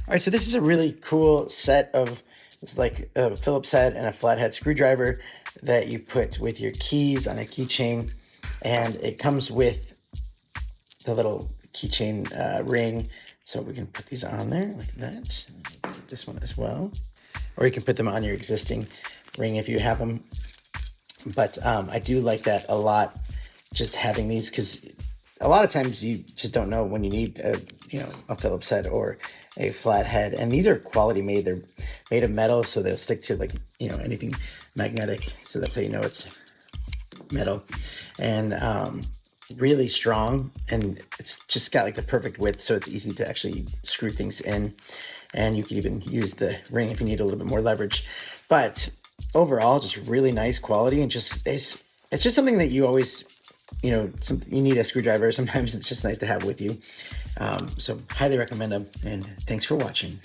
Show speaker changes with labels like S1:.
S1: All right, so this is a really cool set of, it's like a Phillips head and a flathead screwdriver that you put with your keys on a keychain, and it comes with the little keychain ring. So we can put these on there like that. This one as well, or you can put them on your existing ring if you have them. But I do like that a lot, just having these, because a lot of times you just don't know when you need a Phillips head or a flat head, and these are quality made. They're made of metal, so they'll stick to, like, anything magnetic, so that way you know it's metal, and really strong, and it's just got like the perfect width, so it's easy to actually screw things in, and you can even use the ring if you need a little bit more leverage. But overall, just really nice quality, and just it's just something that you always, you need a screwdriver. Sometimes it's just nice to have with you. So highly recommend them, and thanks for watching.